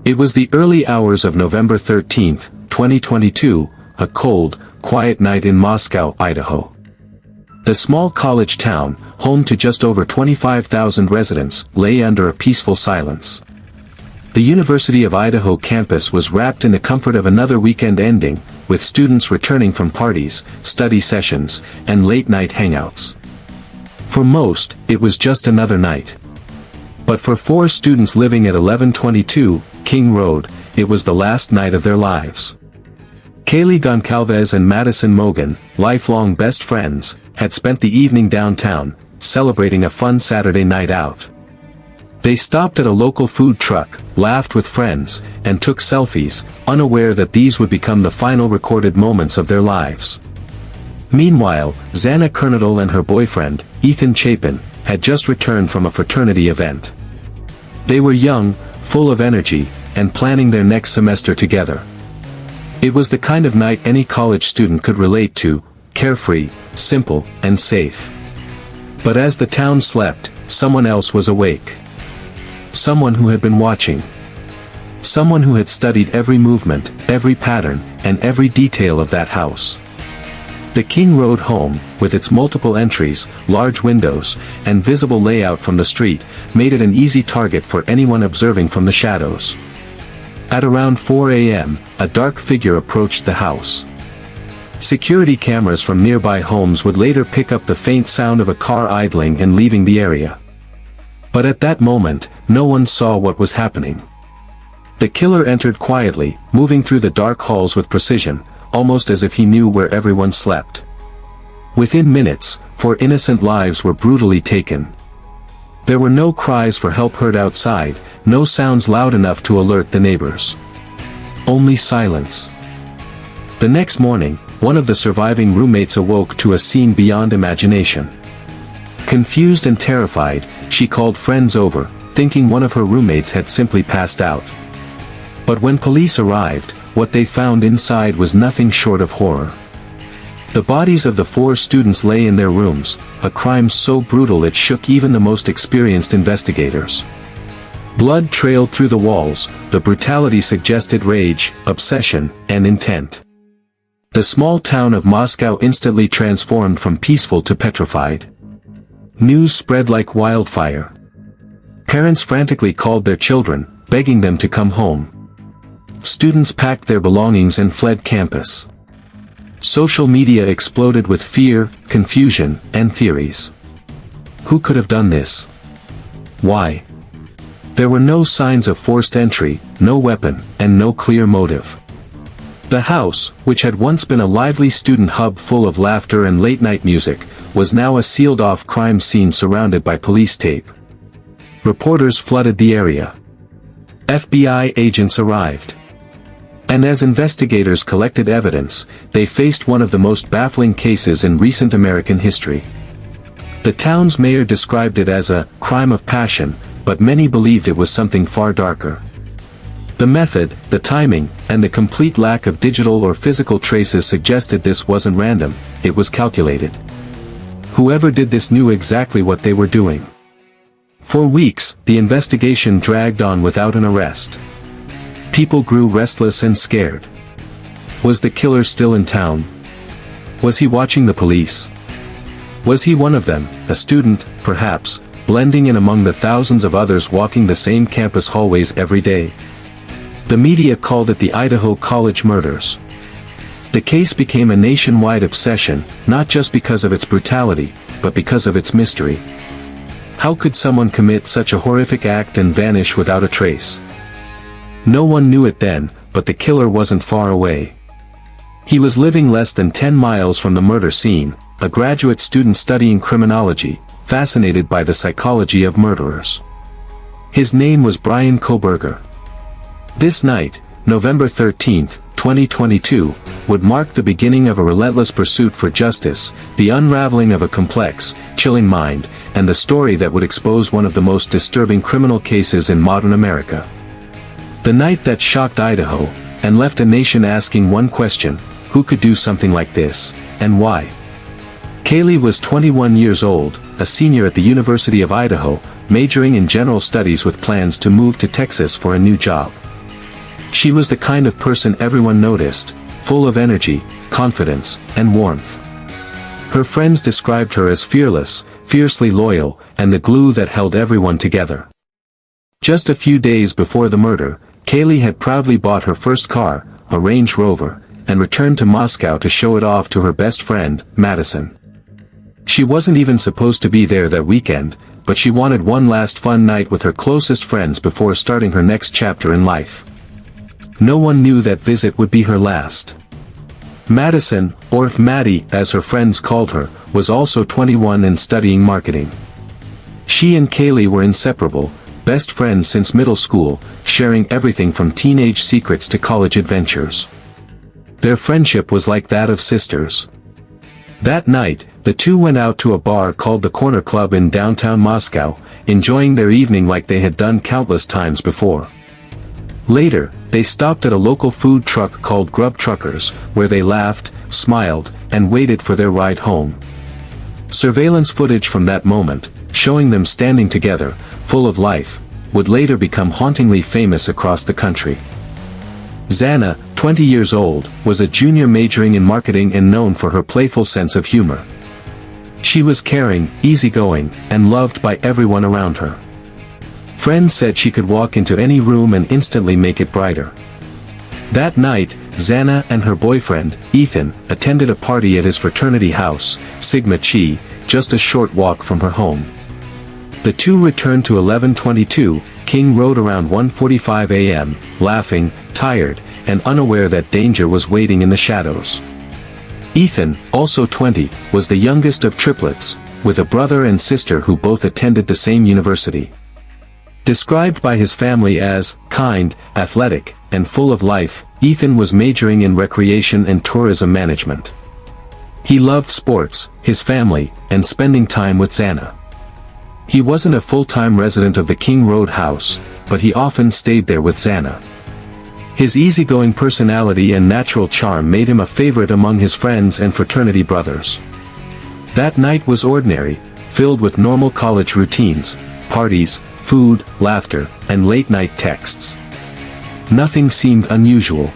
It was the early hours of November 13, 2022, a cold, quiet night in Moscow, Idaho. The small college town, home to just over 25,000 residents, lay under a peaceful silence. The University of Idaho campus was wrapped in the comfort of another weekend ending, with students returning from parties, study sessions, and late-night hangouts. For most, it was just another night. But for 4 students living at 1122 King Road, it was the last night of their lives. Kaylee Goncalves and Madison Mogan, lifelong best friends, had spent the evening downtown, celebrating a fun Saturday night out. They stopped at a local food truck, laughed with friends, and took selfies, unaware that these would become the final recorded moments of their lives. Meanwhile, Xana Kernadal and her boyfriend, Ethan Chapin, had just returned from a fraternity event. They were young, full of energy, and planning their next semester together. It was the kind of night any college student could relate to, carefree, simple, and safe. But as the town slept, someone else was awake. Someone who had been watching. Someone who had studied every movement, every pattern, and every detail of that house. The King Road home, with its multiple entries, large windows, and visible layout from the street, made it an easy target for anyone observing from the shadows. At around 4 a.m., a dark figure approached the house. Security cameras from nearby homes would later pick up the faint sound of a car idling and leaving the area. But at that moment, no one saw what was happening. The killer entered quietly, moving through the dark halls with precision, almost as if he knew where everyone slept. Within minutes, 4 innocent lives were brutally taken. There were no cries for help heard outside, no sounds loud enough to alert the neighbors. Only silence. The next morning, one of the surviving roommates awoke to a scene beyond imagination. Confused and terrified, she called friends over, thinking one of her roommates had simply passed out. But when police arrived, what they found inside was nothing short of horror. The bodies of the 4 students lay in their rooms, a crime so brutal it shook even the most experienced investigators. Blood trailed through the walls, the brutality suggested rage, obsession, and intent. The small town of Moscow instantly transformed from peaceful to petrified. News spread like wildfire. Parents frantically called their children, begging them to come home. Students packed their belongings and fled campus. Social media exploded with fear, confusion, and theories. Who could have done this? Why? There were no signs of forced entry, no weapon, and no clear motive. The house, which had once been a lively student hub full of laughter and late-night music, was now a sealed-off crime scene surrounded by police tape. Reporters flooded the area. FBI agents arrived. And as investigators collected evidence, they faced one of the most baffling cases in recent American history. The town's mayor described it as a crime of passion, but many believed it was something far darker. The method, the timing, and the complete lack of digital or physical traces suggested this wasn't random, it was calculated. Whoever did this knew exactly what they were doing. For weeks, the investigation dragged on without an arrest. People grew restless and scared. Was the killer still in town? Was he watching the police? Was he one of them, a student, perhaps, blending in among the thousands of others walking the same campus hallways every day? The media called it the Idaho College Murders. The case became a nationwide obsession, not just because of its brutality, but because of its mystery. How could someone commit such a horrific act and vanish without a trace? No one knew it then, but the killer wasn't far away. He was living less than 10 miles from the murder scene, a graduate student studying criminology, fascinated by the psychology of murderers. His name was Bryan Kohberger. This night, November 13, 2022, would mark the beginning of a relentless pursuit for justice, the unraveling of a complex, chilling mind, and the story that would expose one of the most disturbing criminal cases in modern America. The night that shocked Idaho, and left a nation asking one question: who could do something like this, and why? Kaylee was 21 years old, a senior at the University of Idaho, majoring in general studies with plans to move to Texas for a new job. She was the kind of person everyone noticed, full of energy, confidence, and warmth. Her friends described her as fearless, fiercely loyal, and the glue that held everyone together. Just a few days before the murder, Kaylee had proudly bought her first car, a Range Rover, and returned to Moscow to show it off to her best friend, Madison. She wasn't even supposed to be there that weekend, but she wanted one last fun night with her closest friends before starting her next chapter in life. No one knew that visit would be her last. Madison, or Maddie as her friends called her, was also 21 and studying marketing. She and Kaylee were inseparable, best friends since middle school, sharing everything from teenage secrets to college adventures. Their friendship was like that of sisters. That night, the two went out to a bar called the Corner Club in downtown Moscow, enjoying their evening like they had done countless times before. Later, they stopped at a local food truck called Grub Truckers, where they laughed, smiled, and waited for their ride home. Surveillance footage from that moment, showing them standing together, full of life, would later become hauntingly famous across the country. Xana, 20 years old, was a junior majoring in marketing and known for her playful sense of humor. She was caring, easygoing, and loved by everyone around her. Friends said she could walk into any room and instantly make it brighter. That night, Xana and her boyfriend, Ethan, attended a party at his fraternity house, Sigma Chi, just a short walk from her home. The two returned to 1122 King Road around 1:45 a.m., laughing, tired, and unaware that danger was waiting in the shadows. Ethan, also 20, was the youngest of triplets, with a brother and sister who both attended the same university. Described by his family as kind, athletic, and full of life, Ethan was majoring in recreation and tourism management. He loved sports, his family, and spending time with Xana. He wasn't a full-time resident of the King Road house, but he often stayed there with Xana. His easygoing personality and natural charm made him a favorite among his friends and fraternity brothers. That night was ordinary, filled with normal college routines, parties, food, laughter, and late-night texts. Nothing seemed unusual.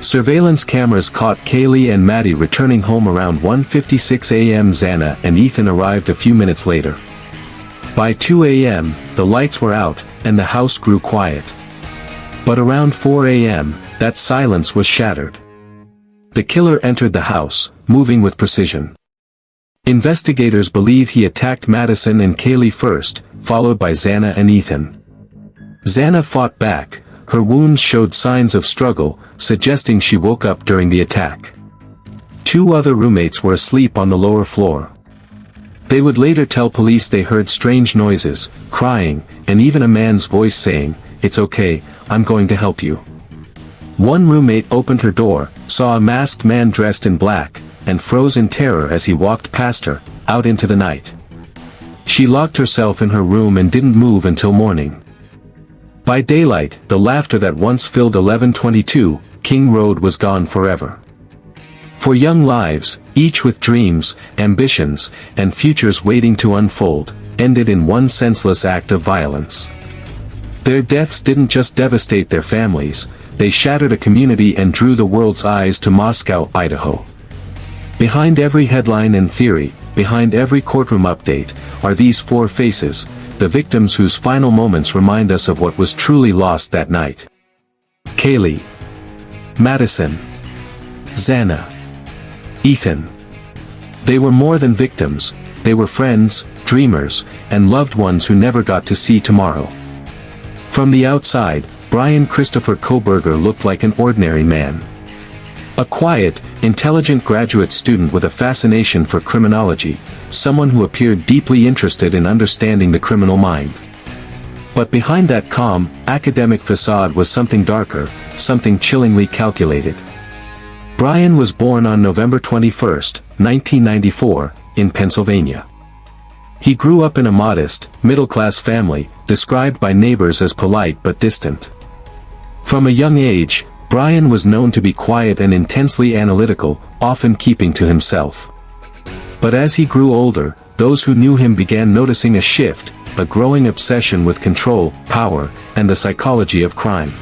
Surveillance cameras caught Kaylee and Maddie returning home around 1:56 a.m. Xana and Ethan arrived a few minutes later. By 2 a.m., the lights were out, and the house grew quiet. But around 4 a.m., that silence was shattered. The killer entered the house, moving with precision. Investigators believe he attacked Madison and Kaylee first, followed by Xana and Ethan. Xana fought back, her wounds showed signs of struggle, suggesting she woke up during the attack. Two other roommates were asleep on the lower floor. They would later tell police they heard strange noises, crying, and even a man's voice saying, "It's okay, I'm going to help you." One roommate opened her door, saw a masked man dressed in black, and froze in terror as he walked past her, out into the night. She locked herself in her room and didn't move until morning. By daylight, the laughter that once filled 1122 King Road was gone forever. For young lives, each with dreams, ambitions, and futures waiting to unfold, ended in one senseless act of violence. Their deaths didn't just devastate their families, they shattered a community and drew the world's eyes to Moscow, Idaho. Behind every headline and theory, behind every courtroom update, are these four faces, the victims whose final moments remind us of what was truly lost that night. Kaylee, Madison, Xana, Ethan. They were more than victims, they were friends, dreamers, and loved ones who never got to see tomorrow. From the outside, Bryan Kohberger looked like an ordinary man. A quiet, intelligent graduate student with a fascination for criminology, someone who appeared deeply interested in understanding the criminal mind. But behind that calm, academic facade was something darker, something chillingly calculated. Bryan was born on November 21, 1994, in Pennsylvania. He grew up in a modest, middle-class family, described by neighbors as polite but distant. From a young age, Bryan was known to be quiet and intensely analytical, often keeping to himself. But as he grew older, those who knew him began noticing a shift, a growing obsession with control, power, and the psychology of crime.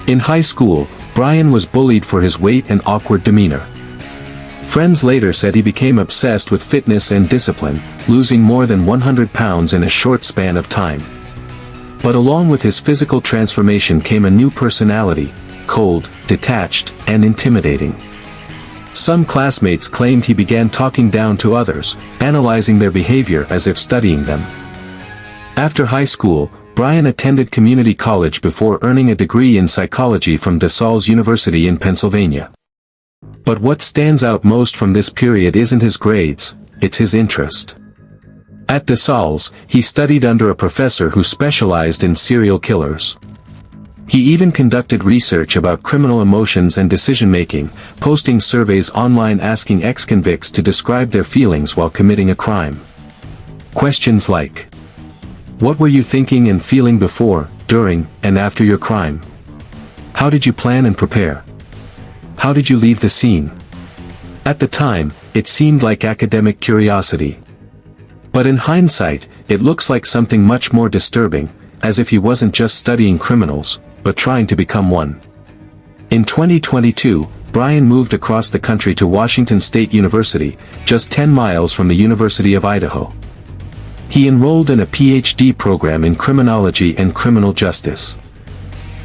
In high school, Bryan was bullied for his weight and awkward demeanor. Friends later said he became obsessed with fitness and discipline, losing more than 100 pounds in a short span of time. But along with his physical transformation came a new personality, cold, detached, and intimidating. Some classmates claimed he began talking down to others, analyzing their behavior as if studying them. After high school, Bryan attended community college before earning a degree in psychology from DeSales University in Pennsylvania. But what stands out most from this period isn't his grades, it's his interest. At DeSales, he studied under a professor who specialized in serial killers. He even conducted research about criminal emotions and decision-making, posting surveys online asking ex-convicts to describe their feelings while committing a crime. Questions like, "What were you thinking and feeling before, during, and after your crime? How did you plan and prepare? How did you leave the scene?" At the time, it seemed like academic curiosity. But in hindsight, it looks like something much more disturbing, as if he wasn't just studying criminals, but trying to become one. In 2022, Bryan moved across the country to Washington State University, just 10 miles from the University of Idaho. He enrolled in a Ph.D. program in criminology and criminal justice.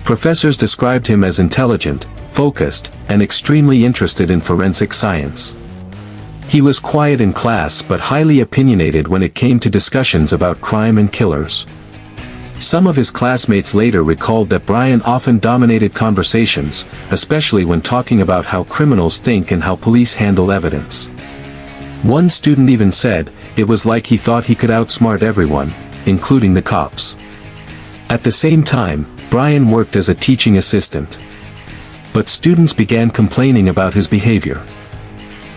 Professors described him as intelligent, focused, and extremely interested in forensic science. He was quiet in class but highly opinionated when it came to discussions about crime and killers. Some of his classmates later recalled that Bryan often dominated conversations, especially when talking about how criminals think and how police handle evidence. One student even said, it was like he thought he could outsmart everyone, including the cops. At the same time, Bryan worked as a teaching assistant. But students began complaining about his behavior.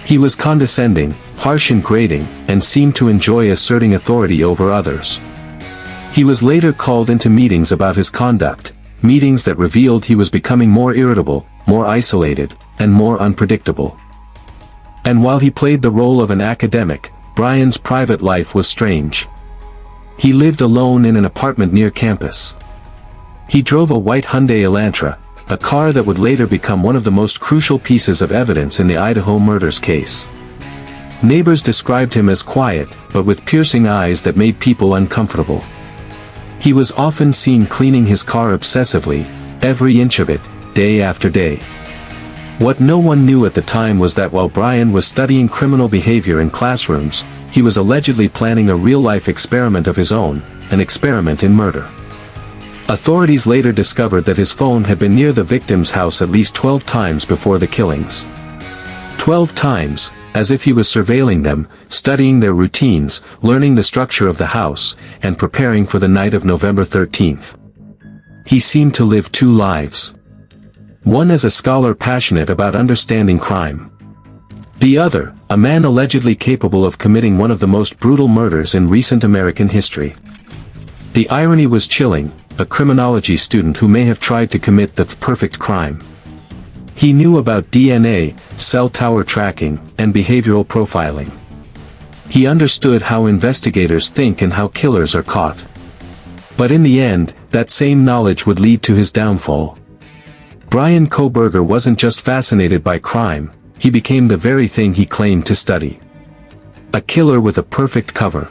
He was condescending, harsh in grading, and seemed to enjoy asserting authority over others. He was later called into meetings about his conduct, meetings that revealed he was becoming more irritable, more isolated, and more unpredictable. And while he played the role of an academic, Bryan's private life was strange. He lived alone in an apartment near campus. He drove a white Hyundai Elantra, a car that would later become one of the most crucial pieces of evidence in the Idaho Murders case. Neighbors described him as quiet, but with piercing eyes that made people uncomfortable. He was often seen cleaning his car obsessively, every inch of it, day after day. What no one knew at the time was that while Bryan was studying criminal behavior in classrooms, he was allegedly planning a real-life experiment of his own, an experiment in murder. Authorities later discovered that his phone had been near the victim's house at least 12 times before the killings. 12 times, as if he was surveilling them, studying their routines, learning the structure of the house, and preparing for the night of November 13th. He seemed to live two lives. One as a scholar passionate about understanding crime. The other, a man allegedly capable of committing one of the most brutal murders in recent American history. The irony was chilling, a criminology student who may have tried to commit the perfect crime. He knew about DNA, cell tower tracking, and behavioral profiling. He understood how investigators think and how killers are caught. But in the end, that same knowledge would lead to his downfall. Bryan Kohberger wasn't just fascinated by crime, he became the very thing he claimed to study. A killer with a perfect cover.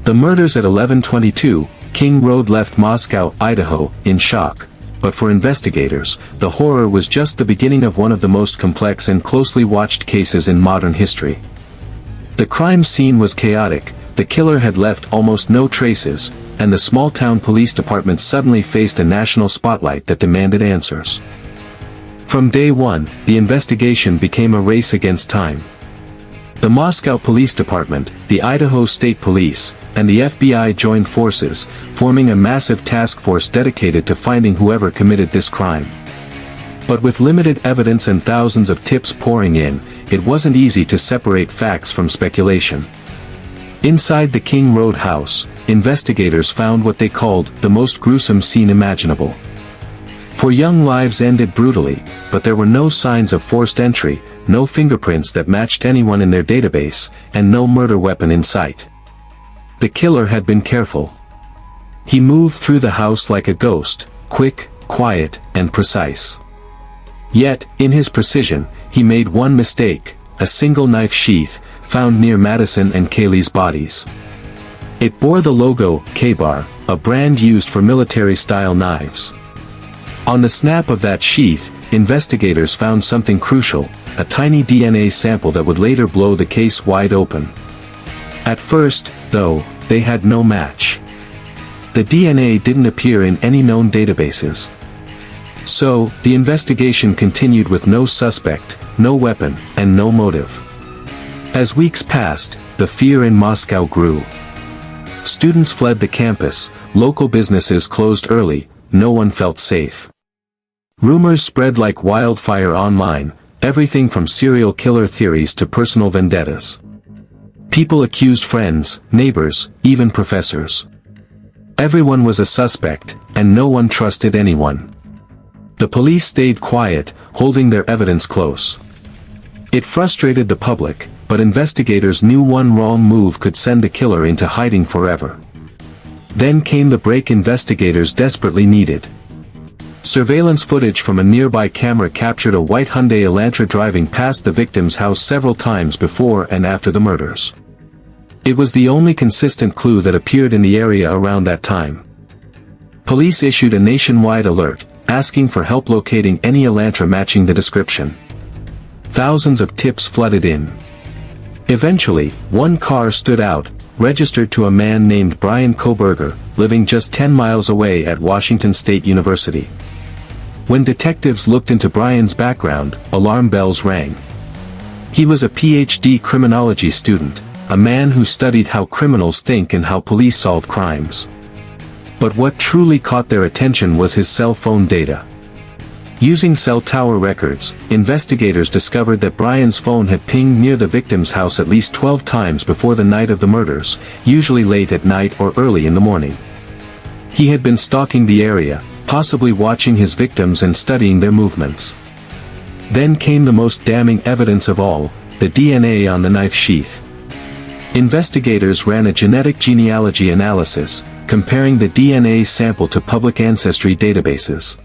The murders at 1122 King Road left Moscow, Idaho, in shock. But for investigators, the horror was just the beginning of one of the most complex and closely watched cases in modern history. The crime scene was chaotic, the killer had left almost no traces, and the small-town police department suddenly faced a national spotlight that demanded answers. From day one, the investigation became a race against time. The Moscow Police Department, the Idaho State Police, and the FBI joined forces, forming a massive task force dedicated to finding whoever committed this crime. But with limited evidence and thousands of tips pouring in, it wasn't easy to separate facts from speculation. Inside the King Road house, investigators found what they called the most gruesome scene imaginable. 4 young lives ended brutally, but there were no signs of forced entry, no fingerprints that matched anyone in their database, and no murder weapon in sight. The killer had been careful. He moved through the house like a ghost, quick, quiet, and precise. Yet, in his precision, he made one mistake: a single knife sheath, found near Madison and Kaylee's bodies. It bore the logo, K-Bar, a brand used for military-style knives. On the snap of that sheath, investigators found something crucial: a tiny DNA sample that would later blow the case wide open. At first, though, they had no match. The DNA didn't appear in any known databases. So, the investigation continued with no suspect, no weapon, and no motive. As weeks passed, the fear in Moscow grew. Students fled the campus, local businesses closed early, no one felt safe. Rumors spread like wildfire online, everything from serial killer theories to personal vendettas. People accused friends, neighbors, even professors. Everyone was a suspect, and no one trusted anyone. The police stayed quiet, holding their evidence close. It frustrated the public, but investigators knew one wrong move could send the killer into hiding forever. Then came the break investigators desperately needed. Surveillance footage from a nearby camera captured a white Hyundai Elantra driving past the victim's house several times before and after the murders. It was the only consistent clue that appeared in the area around that time. Police issued a nationwide alert, asking for help locating any Elantra matching the description. Thousands of tips flooded in. Eventually, one car stood out, registered to a man named Bryan Kohberger, living just 10 miles away at Washington State University. When detectives looked into Bryan's background, alarm bells rang. He was a Ph.D. criminology student, a man who studied how criminals think and how police solve crimes. But what truly caught their attention was his cell phone data. Using cell tower records, investigators discovered that Bryan's phone had pinged near the victim's house at least 12 times before the night of the murders, usually late at night or early in the morning. He had been stalking the area, possibly watching his victims and studying their movements. Then came the most damning evidence of all, the DNA on the knife sheath. Investigators ran a genetic genealogy analysis, comparing the DNA sample to public ancestry databases.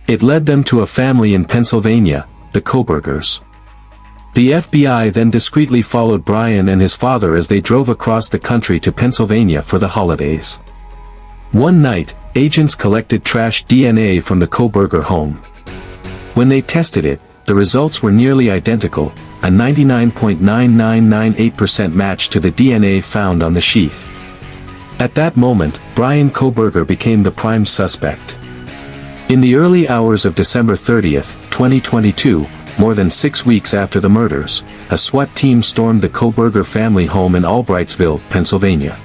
It led them to a family in Pennsylvania, the Kohbergers. The FBI then discreetly followed Bryan and his father as they drove across the country to Pennsylvania for the holidays. One night, agents collected trash DNA from the Kohberger home. When they tested it, the results were nearly identical, a 99.9998% match to the DNA found on the sheath. At that moment, Bryan Kohberger became the prime suspect. In the early hours of December 30, 2022, more than 6 weeks after the murders, a SWAT team stormed the Kohberger family home in Albrightsville, Pennsylvania.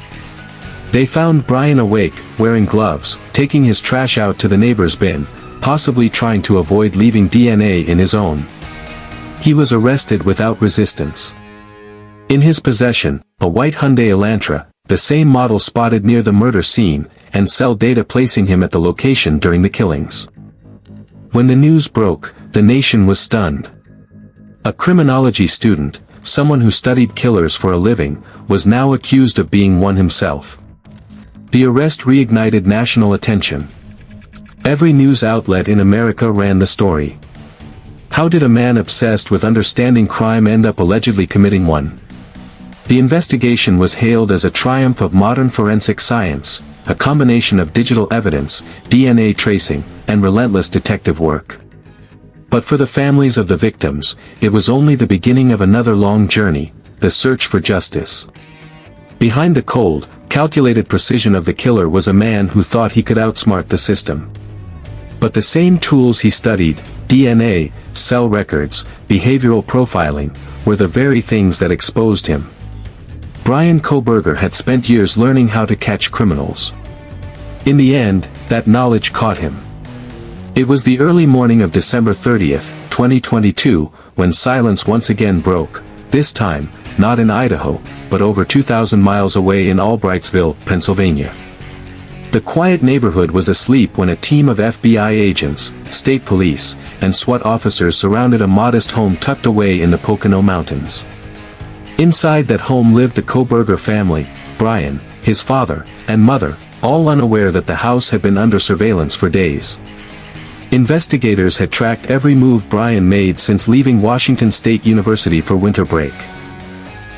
They found Bryan awake, wearing gloves, taking his trash out to the neighbor's bin, possibly trying to avoid leaving DNA in his own. He was arrested without resistance. In his possession, a white Hyundai Elantra, the same model spotted near the murder scene, and cell data placing him at the location during the killings. When the news broke, the nation was stunned. A criminology student, someone who studied killers for a living, was now accused of being one himself. The arrest reignited national attention. Every news outlet in America ran the story. How did a man obsessed with understanding crime end up allegedly committing one? The investigation was hailed as a triumph of modern forensic science, a combination of digital evidence, DNA tracing, and relentless detective work. But for the families of the victims, it was only the beginning of another long journey, the search for justice. Behind the cold, calculated precision of the killer was a man who thought he could outsmart the system. But the same tools he studied, DNA, cell records, behavioral profiling, were the very things that exposed him. Bryan Kohberger had spent years learning how to catch criminals. In the end, that knowledge caught him. It was the early morning of December 30, 2022, when silence once again broke, this time, not in Idaho, but over 2,000 miles away in Albrightsville, Pennsylvania. The quiet neighborhood was asleep when a team of FBI agents, state police, and SWAT officers surrounded a modest home tucked away in the Pocono Mountains. Inside that home lived the Kohberger family, Bryan, his father, and mother, all unaware that the house had been under surveillance for days. Investigators had tracked every move Bryan made since leaving Washington State University for winter break.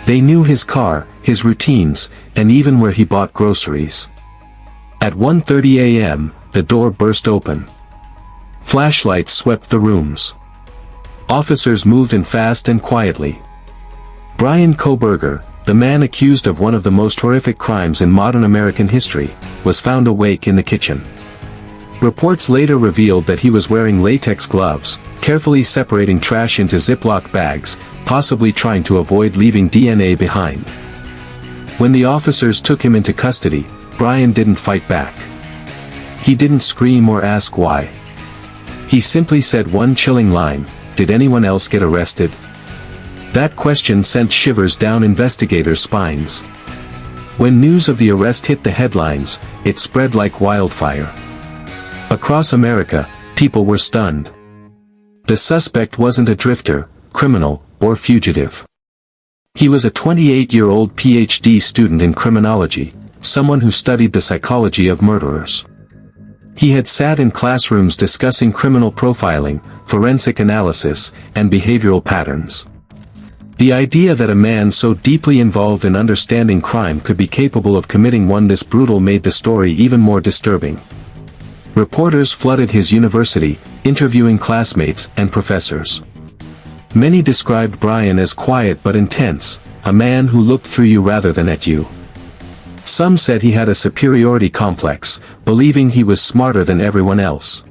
They knew his car, his routines, and even where he bought groceries. At 1:30 a.m., the door burst open. Flashlights swept the rooms. Officers moved in fast and quietly. Bryan Kohberger, the man accused of one of the most horrific crimes in modern American history, was found awake in the kitchen. Reports later revealed that he was wearing latex gloves, carefully separating trash into Ziploc bags, possibly trying to avoid leaving DNA behind. When the officers took him into custody, Bryan didn't fight back. He didn't scream or ask why. He simply said one chilling line, "Did anyone else get arrested?" That question sent shivers down investigators' spines. When news of the arrest hit the headlines, it spread like wildfire. Across America, people were stunned. The suspect wasn't a drifter, criminal, or fugitive. He was a 28-year-old Ph.D. student in criminology, someone who studied the psychology of murderers. He had sat in classrooms discussing criminal profiling, forensic analysis, and behavioral patterns. The idea that a man so deeply involved in understanding crime could be capable of committing one this brutal made the story even more disturbing. Reporters flooded his university, interviewing classmates and professors. Many described Bryan as quiet but intense, a man who looked through you rather than at you. Some said he had a superiority complex, believing he was smarter than everyone else.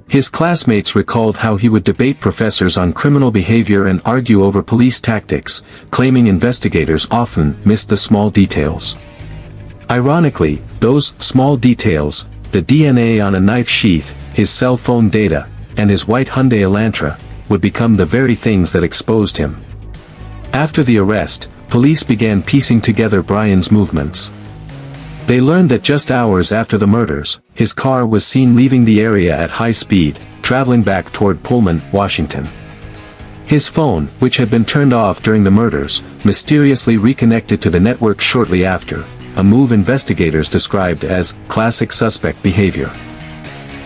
His classmates recalled how he would debate professors on criminal behavior and argue over police tactics, claiming investigators often missed the small details. Ironically, those small details, the DNA on a knife sheath, his cell phone data, and his white Hyundai Elantra, would become the very things that exposed him. After the arrest, police began piecing together Bryan's movements. They learned that just hours after the murders, his car was seen leaving the area at high speed, traveling back toward Pullman, Washington. His phone, which had been turned off during the murders, mysteriously reconnected to the network shortly after, a move investigators described as classic suspect behavior.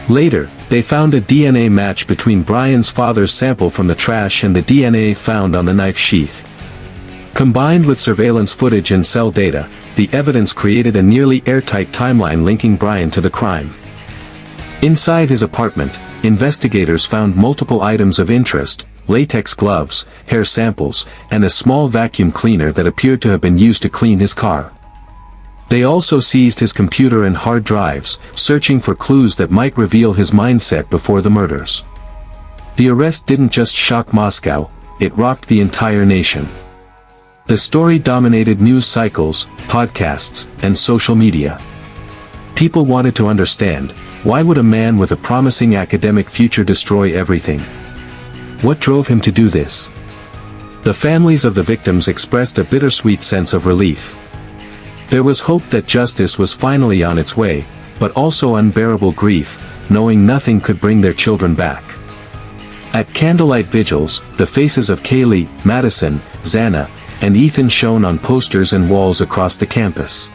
Later, they found a DNA match between Bryan's father's sample from the trash and the DNA found on the knife sheath. Combined with surveillance footage and cell data, the evidence created a nearly airtight timeline linking Bryan to the crime. Inside his apartment, investigators found multiple items of interest: latex gloves, hair samples, and a small vacuum cleaner that appeared to have been used to clean his car. They also seized his computer and hard drives, searching for clues that might reveal his mindset before the murders. The arrest didn't just shock Moscow, it rocked the entire nation. The story dominated news cycles, podcasts, and social media. People wanted to understand, why would a man with a promising academic future destroy everything? What drove him to do this? The families of the victims expressed a bittersweet sense of relief. There was hope that justice was finally on its way, but also unbearable grief, knowing nothing could bring their children back. At candlelight vigils, the faces of Kaylee, Madison, Xana, and Ethan shone on posters and walls across the campus.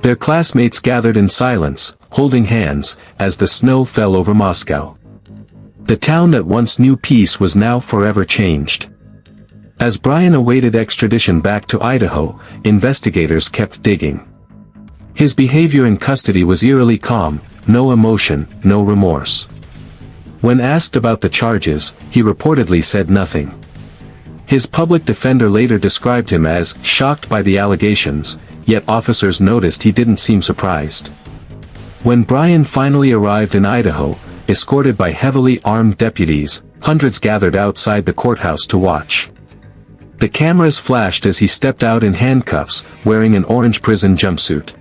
Their classmates gathered in silence, holding hands, as the snow fell over Moscow. The town that once knew peace was now forever changed. As Bryan awaited extradition back to Idaho, investigators kept digging. His behavior in custody was eerily calm, no emotion, no remorse. When asked about the charges, he reportedly said nothing. His public defender later described him as shocked by the allegations, yet officers noticed he didn't seem surprised. When Bryan finally arrived in Idaho, escorted by heavily armed deputies, hundreds gathered outside the courthouse to watch. The cameras flashed as he stepped out in handcuffs, wearing an orange prison jumpsuit.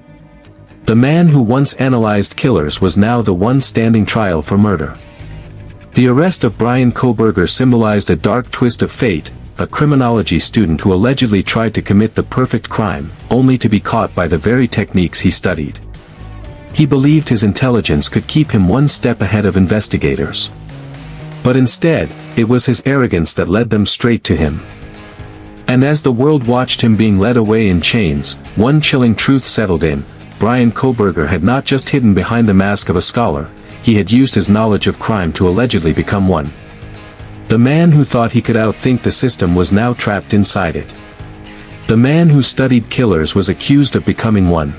The man who once analyzed killers was now the one standing trial for murder. The arrest of Bryan Kohberger symbolized a dark twist of fate, a criminology student who allegedly tried to commit the perfect crime, only to be caught by the very techniques he studied. He believed his intelligence could keep him one step ahead of investigators. But instead, it was his arrogance that led them straight to him. And as the world watched him being led away in chains, one chilling truth settled in: Bryan Kohberger had not just hidden behind the mask of a scholar, he had used his knowledge of crime to allegedly become one. The man who thought he could outthink the system was now trapped inside it. The man who studied killers was accused of becoming one.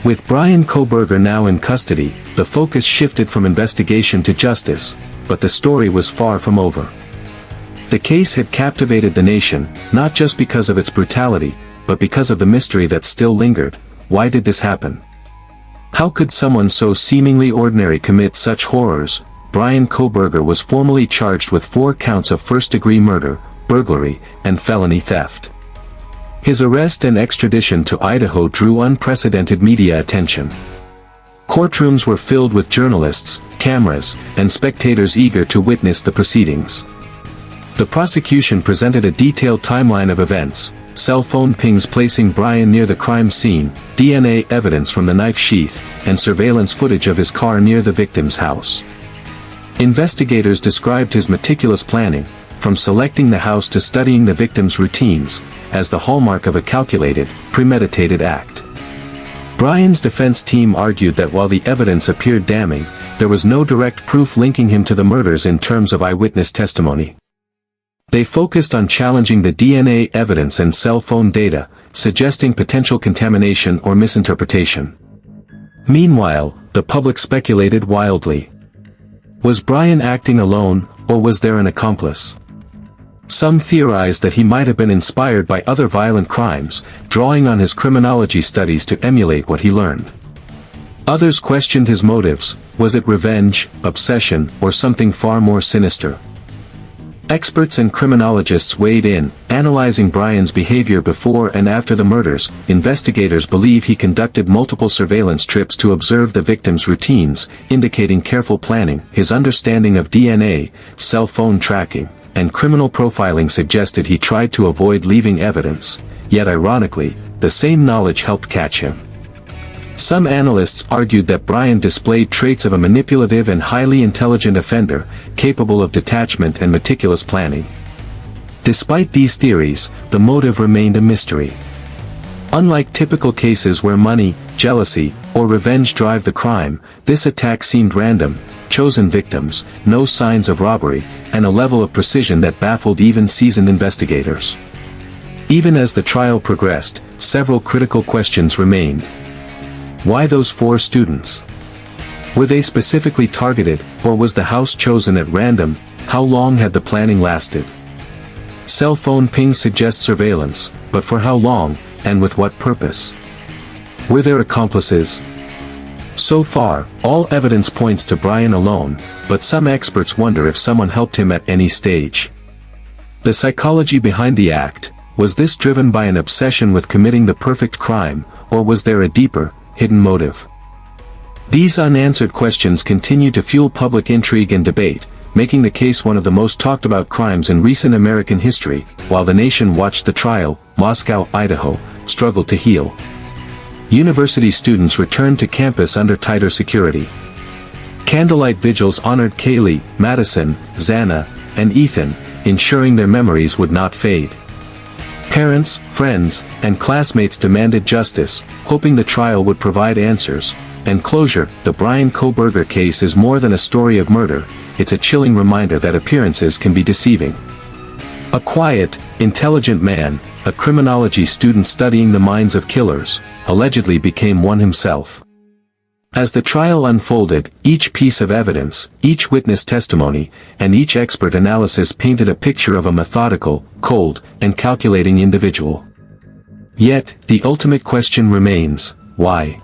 With Bryan Kohberger now in custody, the focus shifted from investigation to justice, but the story was far from over. The case had captivated the nation, not just because of its brutality, but because of the mystery that still lingered. Why did this happen? How could someone so seemingly ordinary commit such horrors? Bryan Kohberger was formally charged with 4 counts of first-degree murder, burglary, and felony theft. His arrest and extradition to Idaho drew unprecedented media attention. Courtrooms were filled with journalists, cameras, and spectators eager to witness the proceedings. The prosecution presented a detailed timeline of events: cell phone pings placing Bryan near the crime scene, DNA evidence from the knife sheath, and surveillance footage of his car near the victim's house. Investigators described his meticulous planning, from selecting the house to studying the victim's routines, as the hallmark of a calculated, premeditated act. Bryan's defense team argued that while the evidence appeared damning, there was no direct proof linking him to the murders in terms of eyewitness testimony. They focused on challenging the DNA evidence and cell phone data, suggesting potential contamination or misinterpretation. Meanwhile, the public speculated wildly. Was Bryan acting alone, or was there an accomplice? Some theorized that he might have been inspired by other violent crimes, drawing on his criminology studies to emulate what he learned. Others questioned his motives: was it revenge, obsession, or something far more sinister? Experts and criminologists weighed in, analyzing Bryan's behavior before and after the murders. Investigators believe he conducted multiple surveillance trips to observe the victim's routines, indicating careful planning. His understanding of DNA, cell phone tracking, and criminal profiling suggested he tried to avoid leaving evidence, yet ironically, the same knowledge helped catch him. Some analysts argued that Bryan displayed traits of a manipulative and highly intelligent offender, capable of detachment and meticulous planning. Despite these theories, the motive remained a mystery. Unlike typical cases where money, jealousy, or revenge drive the crime, this attack seemed random: chosen victims, no signs of robbery, and a level of precision that baffled even seasoned investigators. Even as the trial progressed, several critical questions remained. Why those 4 students? Were they specifically targeted, or was the house chosen at random? How long had the planning lasted? Cell phone pings suggest surveillance, but for how long, and with what purpose? Were there accomplices? So far, all evidence points to Bryan alone, but some experts wonder if someone helped him at any stage. The psychology behind the act: was this driven by an obsession with committing the perfect crime, or was there a deeper, hidden motive? These unanswered questions continue to fuel public intrigue and debate, making the case one of the most talked about crimes in recent American history. While the nation watched the trial, Moscow, Idaho, struggled to heal. University students returned to campus under tighter security. Candlelight vigils honored Kaylee, Madison, Xana, and Ethan, ensuring their memories would not fade. Parents, friends, and classmates demanded justice, hoping the trial would provide answers and closure. The Bryan Kohberger case is more than a story of murder, it's a chilling reminder that appearances can be deceiving. A quiet, intelligent man, a criminology student studying the minds of killers, allegedly became one himself. As the trial unfolded, each piece of evidence, each witness testimony, and each expert analysis painted a picture of a methodical, cold, and calculating individual. Yet, the ultimate question remains: why?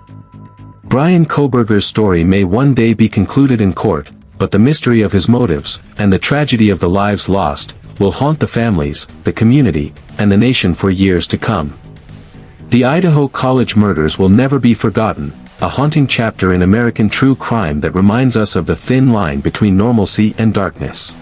Bryan Kohberger's story may one day be concluded in court, but the mystery of his motives, and the tragedy of the lives lost, will haunt the families, the community, and the nation for years to come. The Idaho College Murders will never be forgotten, a haunting chapter in American true crime that reminds us of the thin line between normalcy and darkness.